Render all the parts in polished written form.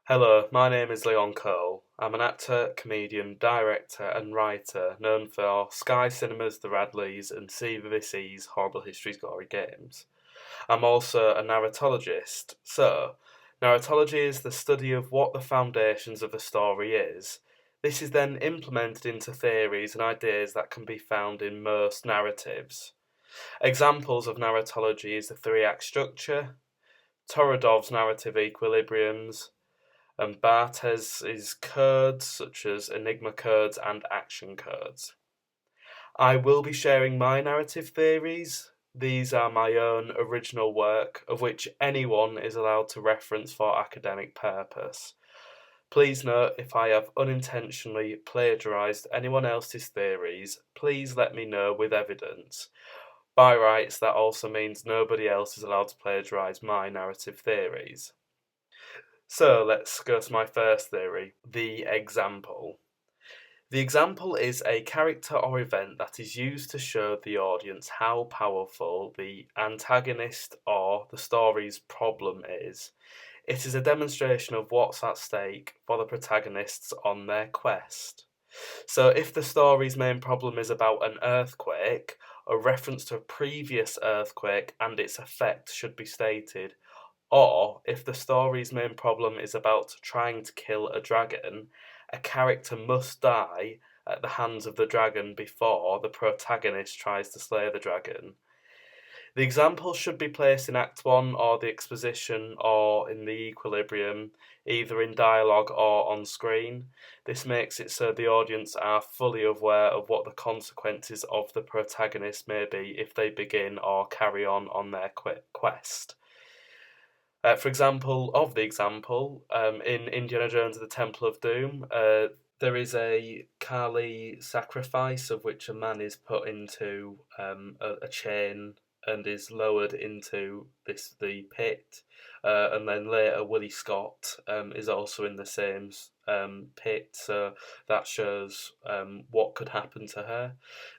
Hello, my name is leonpcole. I'm an actor, comedian, director and writer known for Sky Cinema's The Radleys and CBBC's Horrible Histories, Gory games. I'm also a narratologist. So, narratology is the study of what the foundations of a story is. This is then implemented into theories and ideas that can be found in most narratives. Examples of narratology is the three-act structure, Torodov's narrative equilibriums, and Bartes' codes such as enigma codes and action codes. I will be sharing my narrative theories. These are my own original work, of which anyone is allowed to reference for academic purpose. Please note, if I have unintentionally plagiarised anyone else's theories, please let me know with evidence. By rights, that also means nobody else is allowed to plagiarise my narrative theories. So let's go to my first theory, the example. The example is a character or event that is used to show the audience how powerful the antagonist or the story's problem is. It is a demonstration of what's at stake for the protagonists on their quest. So if the story's main problem is about an earthquake, a reference to a previous earthquake and its effect should be stated. Or, if the story's main problem is about trying to kill a dragon, a character must die at the hands of the dragon before the protagonist tries to slay the dragon. The example should be placed in Act 1 or the exposition or in the equilibrium, either in dialogue or on screen. This makes it so the audience are fully aware of what the consequences of the protagonist may be if they begin or carry on their quest. For example, in Indiana Jones and the Temple of Doom, there is a Kali sacrifice of which a man is put into a chain and is lowered into the pit, and then later Willie Scott is also in the same pit, so that shows what could happen to her.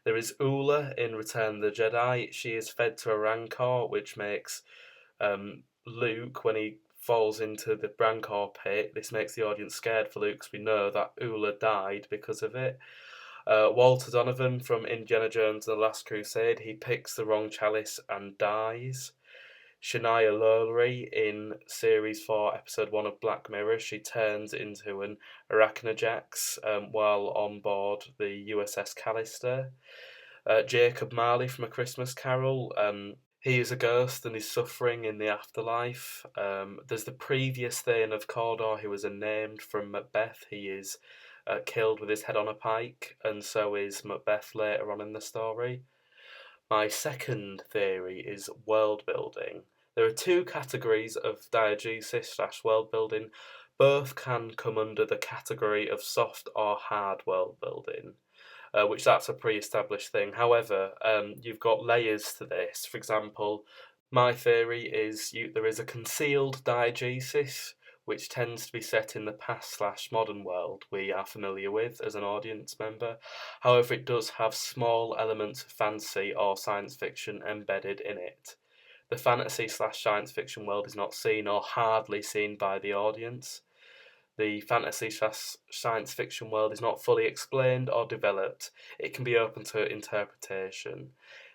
There is Ula in Return of the Jedi. She is fed to a rancor, which makes Luke, when he falls into the Rancor pit, this makes the audience scared for Luke because we know that Ula died because of it. Walter Donovan from Indiana Jones and the Last Crusade, he picks the wrong chalice and dies. Shania Lowry in Series 4, Episode 1 of Black Mirror, she turns into an Arachnojax while on board the USS Callister. Jacob Marley from A Christmas Carol, he is a ghost and is suffering in the afterlife. There's the previous Thane of Cawdor, who is unnamed from Macbeth. He is killed with his head on a pike, and so is Macbeth later on in the story. My second theory is world building. There are two categories of diegesis/world building. Both can come under the category of soft or hard world building. Which that's a pre-established thing. However, you've got layers to this. For example, my theory is there is a concealed diegesis, which tends to be set in the past/modern world we are familiar with as an audience member. However, it does have small elements of fantasy or science fiction embedded in it. The fantasy/science fiction world is not seen or hardly seen by the audience. The fantasy/science fiction world is not fully explained or developed. It can be open to interpretation.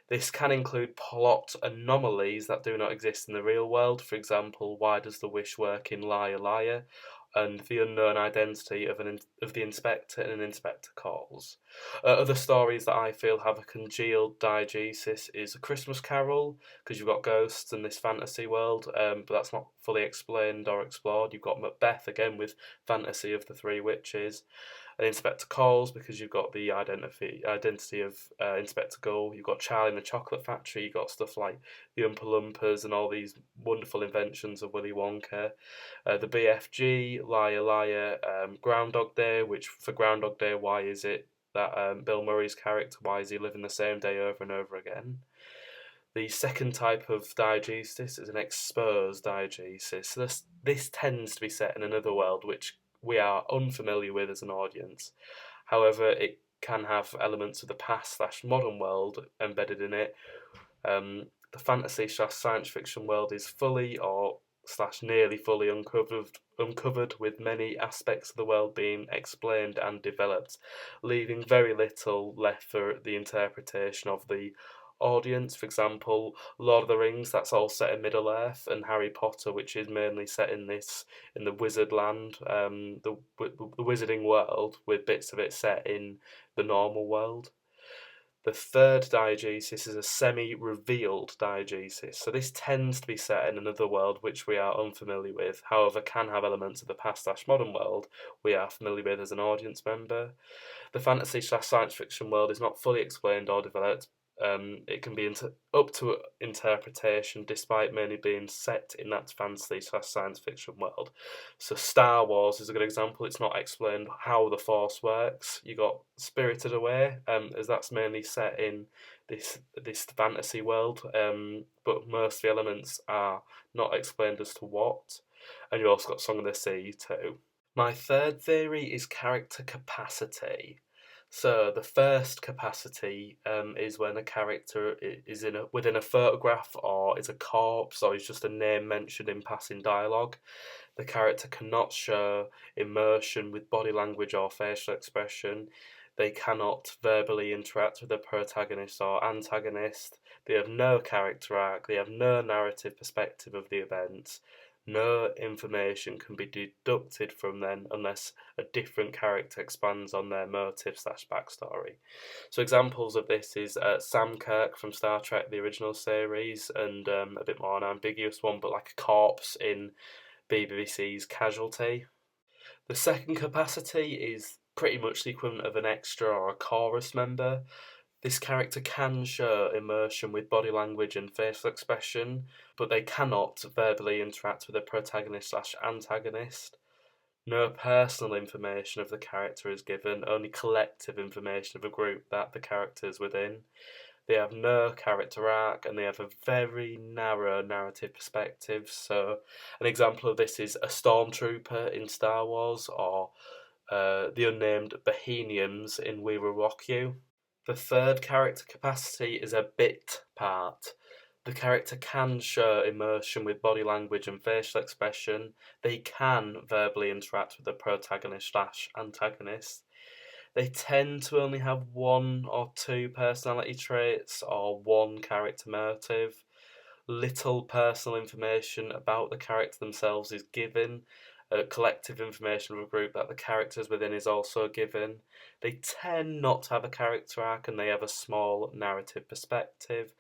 This can include plot anomalies that do not exist in the real world. For example, why does the wish work in Liar Liar? And the unknown identity of the inspector in An Inspector Calls. Other stories that I feel have a congealed diegesis is A Christmas Carol, because you've got ghosts in this fantasy world, but that's not fully explained or explored. You've got Macbeth again with fantasy of the three witches. An Inspector Calls, because you've got the identity of Inspector Gull. You've got Charlie in the Chocolate Factory. You've got stuff like the Oompa Loompas and all these wonderful inventions of Willy Wonka. The BFG, Liar Liar, Groundhog Day, which for Groundhog Day, why is it that Bill Murray's character, why is he living the same day over and over again? The second type of diegesis is an exposed diegesis. This tends to be set in another world which we are unfamiliar with as an audience. However, it can have elements of the past/modern world embedded in it. The fantasy/science fiction world is fully or slash nearly fully uncovered, with many aspects of the world being explained and developed, leaving very little left for the interpretation of the audience. For example, Lord of the Rings, that's all set in Middle Earth, and Harry Potter, which is mainly set in the wizard land, the wizarding world, with bits of it set in the normal world. The third diegesis is a semi-revealed diegesis, so this tends to be set in another world which we are unfamiliar with, however can have elements of the past/modern world we are familiar with as an audience member. The fantasy/science fiction world is not fully explained or developed. It can be up to interpretation despite mainly being set in that fantasy/science fiction world. So Star Wars is a good example. It's not explained how the Force works. You got Spirited Away, as that's mainly set in this fantasy world, but most of the elements are not explained as to what. And you also got Song of the Sea too. My third theory is character capacity. So the first capacity is when a character is within a photograph, or is a corpse, or is just a name mentioned in passing dialogue. The character cannot show immersion with body language or facial expression. They cannot verbally interact with the protagonist or antagonist. They have no character arc. They have no narrative perspective of the events. No information can be deducted from them unless a different character expands on their motive/backstory. So examples of this is Sam Kirk from Star Trek, the original series, and a bit more an ambiguous one, but like a corpse in BBC's Casualty. The second capacity is pretty much the equivalent of an extra or a chorus member. This character can show immersion with body language and facial expression, but they cannot verbally interact with the protagonist/antagonist. No personal information of the character is given, only collective information of a group that the character is within. They have no character arc, and they have a very narrow narrative perspective. So an example of this is a stormtrooper in Star Wars, or the unnamed Bohemians in We Will Rock You. The third character capacity is a bit part. The character can show immersion with body language and facial expression. They can verbally interact with the protagonist/antagonist. They tend to only have one or two personality traits or one character motive. Little personal information about the character themselves is given. Collective information of a group that the characters within is also given. They tend not to have a character arc, and they have a small narrative perspective.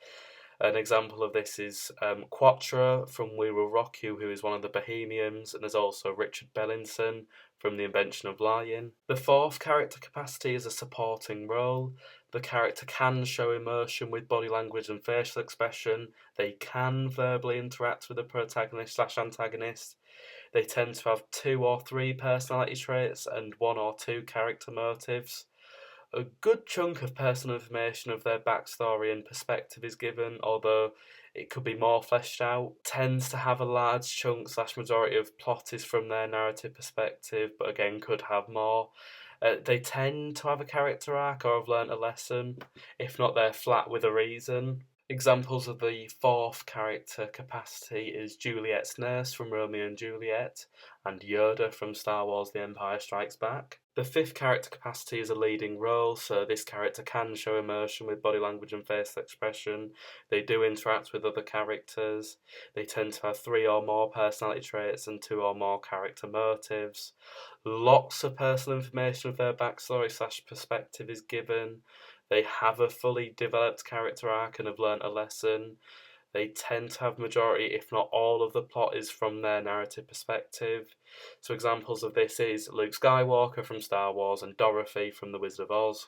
An example of this is Quattro from We Will Rock You, who is one of the Bohemians, and there's also Richard Bellinson from The Invention of Lying. The fourth character capacity is a supporting role. The character can show emotion with body language and facial expression. They can verbally interact with the protagonist/antagonist. They tend to have 2 or 3 personality traits and 1 or 2 character motives. A good chunk of personal information of their backstory and perspective is given, although it could be more fleshed out. Tends to have a large chunk/majority of plot is from their narrative perspective, but again could have more. They tend to have a character arc or have learnt a lesson. If not, they're flat with a reason. Examples of the fourth character capacity is Juliet's nurse from Romeo and Juliet, and Yoda from Star Wars The Empire Strikes Back. The fifth character capacity is a leading role, so this character can show emotion with body language and facial expression. They do interact with other characters. They tend to have 3 or more personality traits and 2 or more character motives. Lots of personal information of their backstory/perspective is given. They have a fully developed character arc and have learnt a lesson. They tend to have majority, if not all, of the plot is from their narrative perspective. So examples of this is Luke Skywalker from Star Wars and Dorothy from The Wizard of Oz.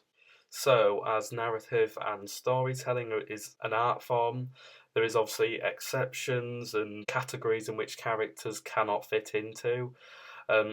So, as narrative and storytelling is an art form, there is obviously exceptions and categories in which characters cannot fit into.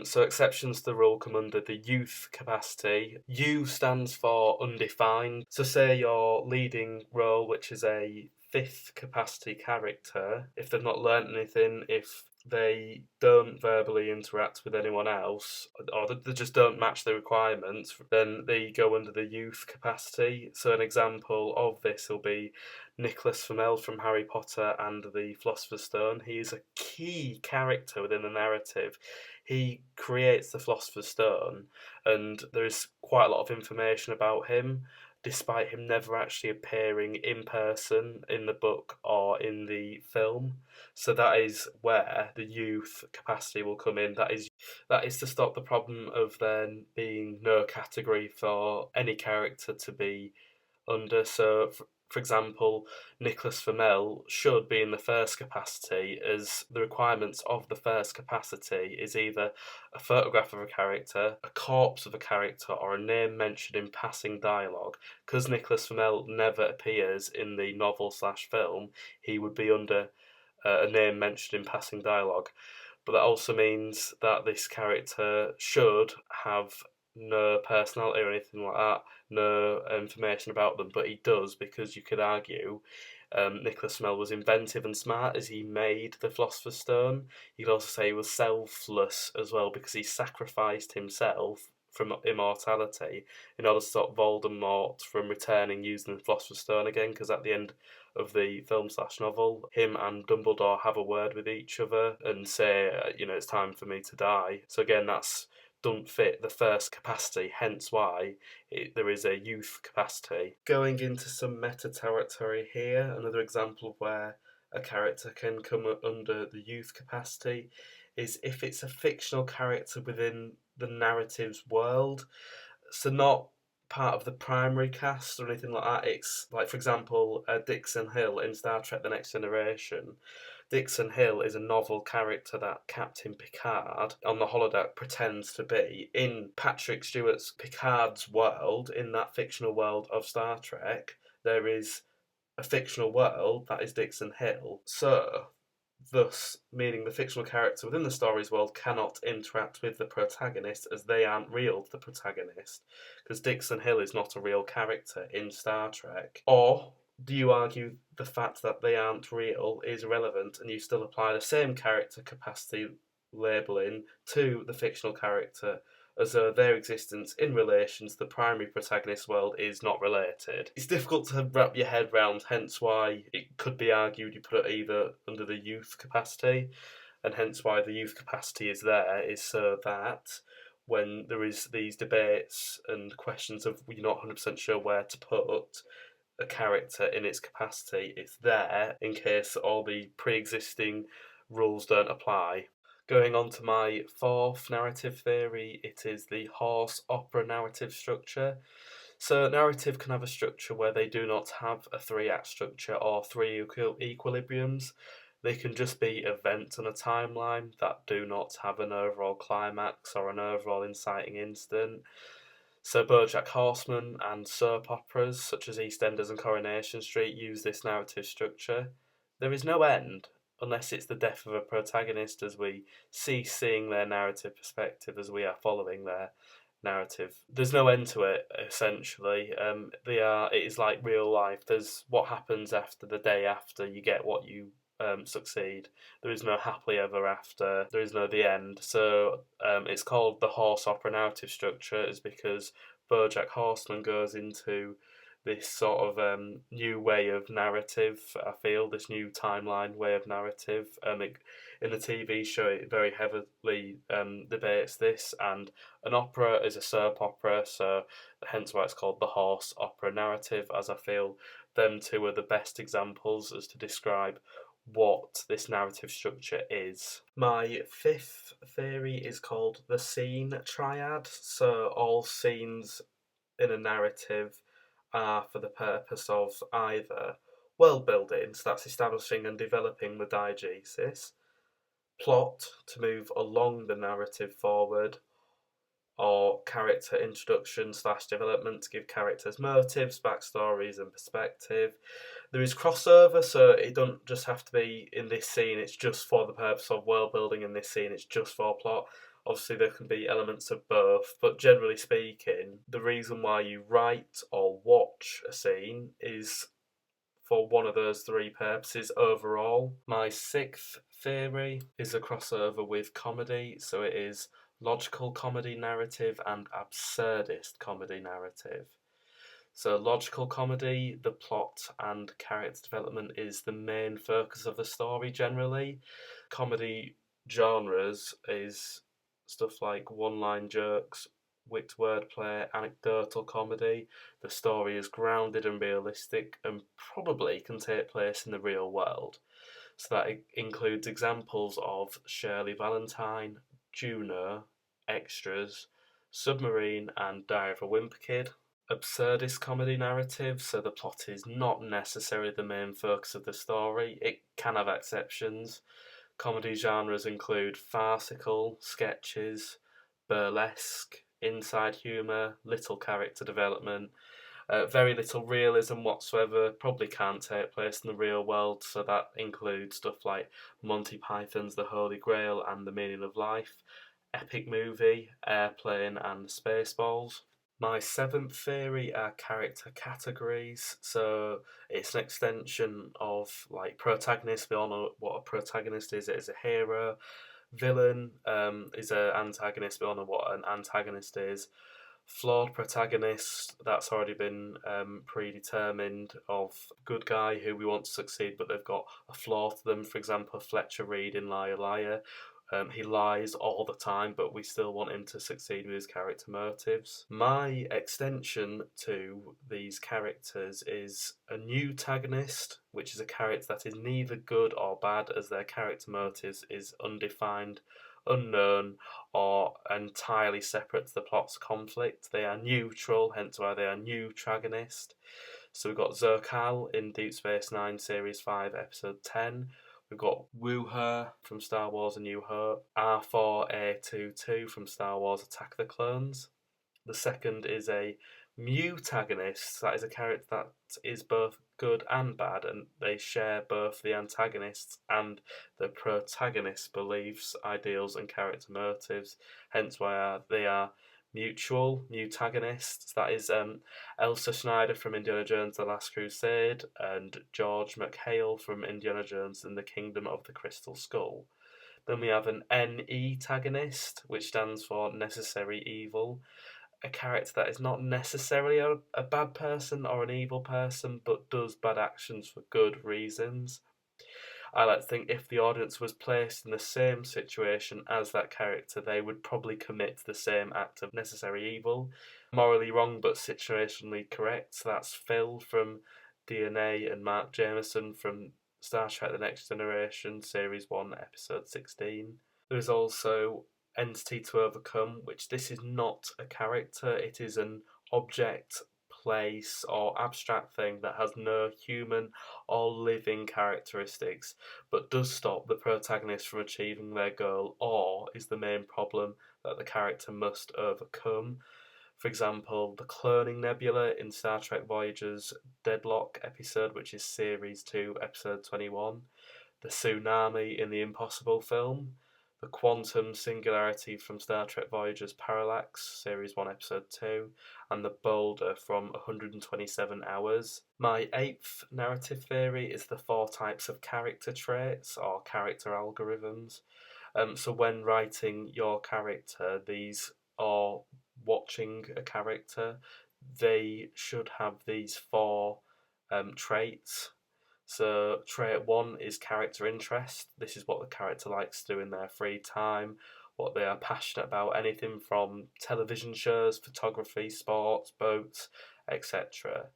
So exceptions to the rule come under the youth capacity. U stands for undefined. So say your leading role, which is a 5th capacity character, if they've not learnt anything, if they don't verbally interact with anyone else, or they just don't match the requirements, then they go under the youth capacity. So an example of this will be Nicholas Flamel from Harry Potter and the Philosopher's Stone. He is a key character within the narrative. He creates the Philosopher's Stone, and there is quite a lot of information about him, despite him never actually appearing in person in the book or in the film. So that is where the youth capacity will come in. That is to stop the problem of there being no category for any character to be under. So, for example, Nicholas Flamel should be in the first capacity, as the requirements of the first capacity is either a photograph of a character, a corpse of a character, or a name mentioned in passing dialogue. Because Nicholas Flamel never appears in the novel slash film, he would be under a name mentioned in passing dialogue. But that also means that this character should have no personality or anything like that, no information about them, but he does, because you could argue Nicholas Flamel was inventive and smart as he made the Philosopher's Stone. You could also say he was selfless as well, because he sacrificed himself from immortality in order to stop Voldemort from returning using the Philosopher's Stone again, because at the end of the film slash novel, him and Dumbledore have a word with each other and say, it's time for me to die. So again, that's don't fit the first capacity, hence why there is a youth capacity. Going into some meta territory here, another example of where a character can come under the youth capacity is if it's a fictional character within the narrative's world. So not part of the primary cast or anything like that. It's like, for example, Dixon Hill in Star Trek The Next Generation. Dixon Hill is a novel character that Captain Picard on the holodeck pretends to be. In Patrick Stewart's Picard's world, in that fictional world of Star Trek, there is a fictional world that is Dixon Hill. So, thus meaning the fictional character within the story's world cannot interact with the protagonist, as they aren't real to the protagonist, because Dixon Hill is not a real character in Star Trek. Or do you argue the fact that they aren't real is relevant and you still apply the same character capacity labelling to the fictional character, as though their existence in relation to the primary protagonist's world is not related? It's difficult to wrap your head round, hence why it could be argued you put it either under the youth capacity, and hence why the youth capacity is there, is so that when there is these debates and questions of you're not 100% sure where to put a character in its capacity, it's there in case all the pre-existing rules don't apply. Going on to my fourth narrative theory, it is the horse opera narrative structure. So, narrative can have a structure where they do not have a three-act structure or three equilibriums. They can just be events on a timeline that do not have an overall climax or an overall inciting incident. So BoJack Horseman and soap operas such as EastEnders and Coronation Street use this narrative structure. There is no end, unless it's the death of a protagonist, as we cease seeing their narrative perspective as we are following their narrative. There's no end to it, essentially. It is like real life. There's what happens after the day after you get what you succeed. There is no happily ever after. There is no the end. So it's called the horse opera narrative structure, is because BoJack Horseman goes into this sort of new way of narrative. I feel this new timeline way of narrative. In the TV show, it very heavily debates this, and an opera is a soap opera, so hence why it's called the horse opera narrative, as I feel them two are the best examples as to describe what this narrative structure is. My fifth theory is called the scene triad. So all scenes in a narrative are for the purpose of either world building, so that's establishing and developing the diegesis, plot to move along the narrative forward, or character introduction slash development to give characters motives, backstories, and perspective. There is crossover, so it don't just have to be in this scene, it's just for the purpose of world building. In this scene, it's just for plot. Obviously, there can be elements of both, but generally speaking, the reason why you write or watch a scene is for one of those three purposes overall. My sixth theory is a crossover with comedy, so it is logical comedy narrative and absurdist comedy narrative. So, logical comedy, the plot and character development is the main focus of the story generally. Comedy genres is stuff like one line jokes, wit wordplay, anecdotal comedy. The story is grounded and realistic and probably can take place in the real world. So, that includes examples of Shirley Valentine, Juno, Extras, Submarine, and Diary of a Whimper Kid. Absurdist comedy narrative, so the plot is not necessarily the main focus of the story. It can have exceptions. Comedy genres include farcical, sketches, burlesque, inside humour, little character development, very little realism whatsoever, probably can't take place in the real world, so that includes stuff like Monty Python's The Holy Grail and The Meaning of Life, Epic Movie, Airplane and Spaceballs. My seventh theory are character categories. So it's an extension of like protagonist. We all know what a protagonist is. It is a hero. Villain is an antagonist. We all know what an antagonist is. Flawed protagonist, that's already been predetermined, of good guy who we want to succeed but they've got a flaw to them. For example, Fletcher Reed in Liar Liar. He lies all the time, but we still want him to succeed with his character motives. My extension to these characters is a newtagonist, which is a character that is neither good or bad, as their character motives is undefined, unknown, or entirely separate to the plot's conflict. They are neutral, hence why they are newtragonist. So we've got Zerkal in Deep Space Nine Series 5, Episode 10. We've got Woo-Her from Star Wars A New Hope, R4A22 from Star Wars Attack of the Clones. The second is a mutagonist, that is a character that is both good and bad, and they share both the antagonist's and the protagonist's beliefs, ideals, and character motives, hence why they are mutual mutagonists. That is Elsa Schneider from Indiana Jones The Last Crusade and George McHale from Indiana Jones and the Kingdom of the Crystal Skull. Then we have an NE-tagonist, which stands for necessary evil, a character that is not necessarily a bad person or an evil person, but does bad actions for good reasons. I like to think if the audience was placed in the same situation as that character, they would probably commit the same act of necessary evil. Morally wrong but situationally correct. So that's Phil from DNA and Mark Jameson from Star Trek The Next Generation, Series 1, Episode 16. There is also Entity to Overcome, which this is not a character, it is an object, place, or abstract thing that has no human or living characteristics, but does stop the protagonist from achieving their goal, or is the main problem that the character must overcome. For example, the cloning nebula in Star Trek Voyager's Deadlock episode, which is Series 2, Episode 21, the tsunami in the Impossible film, the quantum singularity from Star Trek Voyager's Parallax, Series 1, Episode 2, and the boulder from 127 Hours. My eighth narrative theory is the 4 types of character traits, or character algorithms. So when writing your character, these are watching a character, they should have these 4 traits. So trait 1 is character interest. This is what the character likes to do in their free time, what they are passionate about, anything from television shows, photography, sports, boats, etc.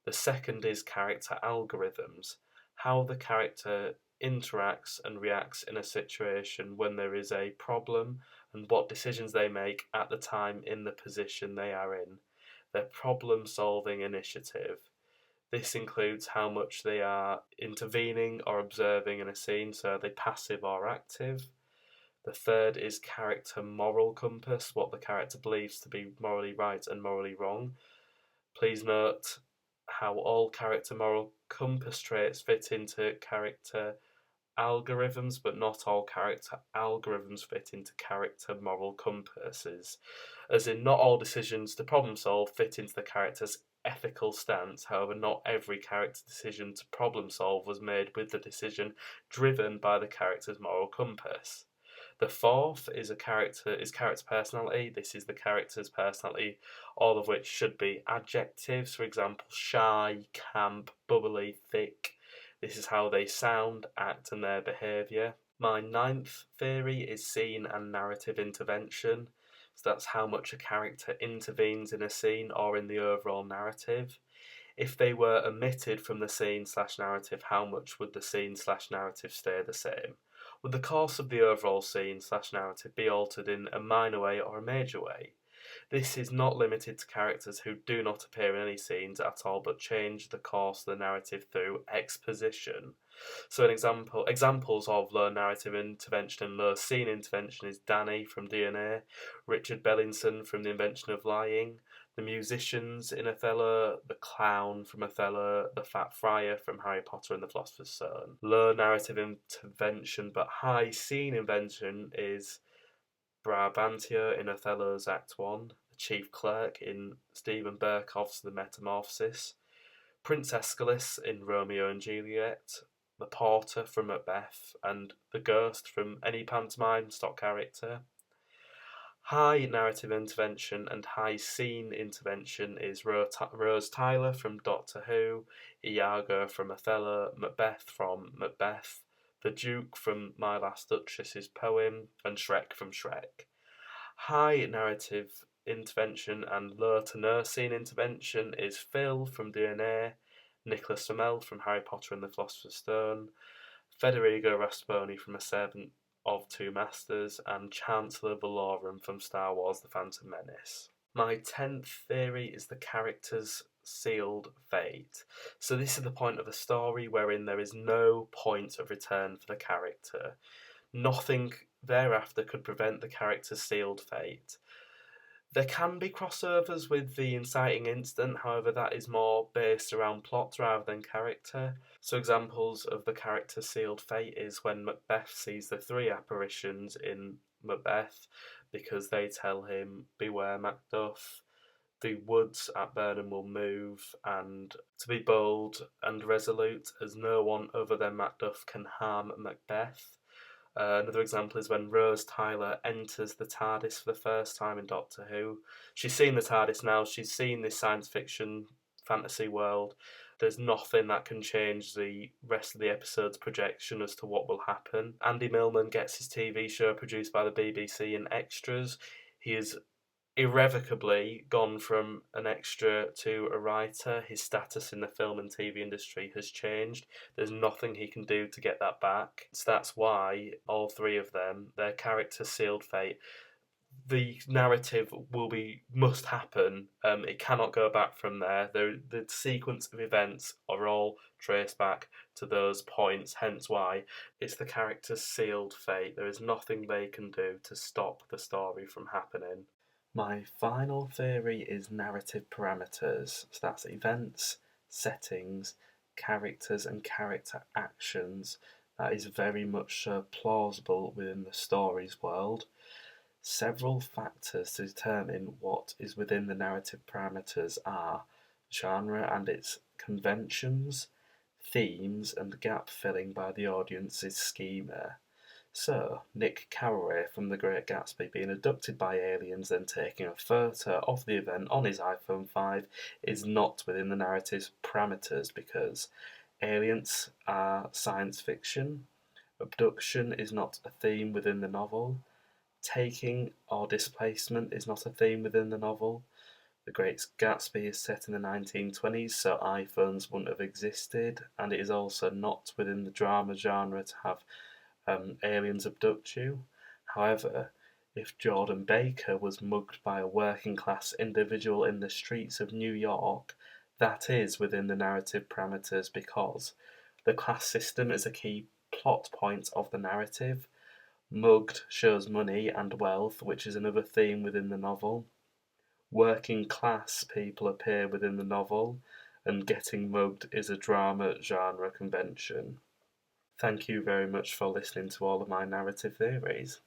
The second is character algorithms, how the character interacts and reacts in a situation when there is a problem and what decisions they make at the time in the position they are in. Their problem solving initiative. This includes how much they are intervening or observing in a scene, so are they passive or active. The third is character moral compass, what the character believes to be morally right and morally wrong. Please note how all character moral compass traits fit into character algorithms, but not all character algorithms fit into character moral compasses. As in, not all decisions to problem solve fit into the character's ethical stance. However, not every character decision to problem solve was made with the decision driven by the character's moral compass. The fourth is character personality. This is the character's personality, all of which should be adjectives. For example, shy, camp, bubbly, thick. This is how they sound, act, and their behaviour. My ninth theory is scene and narrative intervention. So that's how much a character intervenes in a scene or in the overall narrative. If they were omitted from the scene/narrative, how much would the scene/narrative stay the same? Would the course of the overall scene/narrative be altered in a minor way or a major way? This is not limited to characters who do not appear in any scenes at all but change the course of the narrative through exposition. So examples of low narrative intervention and low scene intervention is Danny from DNA, Richard Bellinson from The Invention of Lying, the musicians in Othello, the clown from Othello, the fat friar from Harry Potter and the Philosopher's Stone. Low narrative intervention but high scene intervention is Brabantio in Othello's Act 1, the chief clerk in Stephen Berkoff's The Metamorphosis, Prince Aeschylus in Romeo and Juliet, the porter from Macbeth, and the ghost from any pantomime stock character. High narrative intervention and high scene intervention is Rose Tyler from Doctor Who, Iago from Othello, Macbeth from Macbeth, the Duke from My Last Duchess's poem, and Shrek from Shrek. High narrative intervention and low to no scene intervention is Phil from DNA, Nicholas Flamel from Harry Potter and the Philosopher's Stone, Federigo Rasponi from A Servant of Two Masters, and Chancellor Valorum from Star Wars The Phantom Menace. My 10th theory is the character's sealed fate. So this is the point of the story wherein there is no point of return for the character. Nothing thereafter could prevent the character's sealed fate. There can be crossovers with the inciting incident, however that is more based around plot rather than character. So examples of the character's sealed fate is when Macbeth sees the three apparitions in Macbeth because they tell him, beware Macduff, the woods at Burnham will move, and to be bold and resolute as no one other than Macduff can harm Macbeth. Another example is when Rose Tyler enters the TARDIS for the first time in Doctor Who. She's seen the TARDIS now, she's seen this science fiction fantasy world. There's nothing that can change the rest of the episode's projection as to what will happen. Andy Millman gets his TV show produced by the BBC in Extras. He is irrevocably gone from an extra to a writer. His status in the film and TV industry has changed. There's nothing he can do to get that back. So that's why all three of them, their character sealed fate. The narrative must happen. It cannot go back from there. The sequence of events are all traced back to those points, hence why it's the character's sealed fate. There is nothing they can do to stop the story from happening. My final theory is narrative parameters. So that's events, settings, characters and character actions. That is very much plausible within the story's world. Several factors to determine what is within the narrative parameters are genre and its conventions, themes and gap filling by the audience's schema. So, Nick Carraway from The Great Gatsby being abducted by aliens then taking a photo of the event on his iPhone 5 is not within the narrative's parameters because aliens are science fiction, abduction is not a theme within the novel, taking or displacement is not a theme within the novel, The Great Gatsby is set in the 1920s, so iPhones wouldn't have existed, and it is also not within the drama genre to have aliens abduct you. However, if Jordan Baker was mugged by a working class individual in the streets of New York, that is within the narrative parameters because the class system is a key plot point of the narrative. Mugged shows money and wealth, which is another theme within the novel. Working class people appear within the novel, and getting mugged is a drama genre convention. Thank you very much for listening to all of my narrative theories.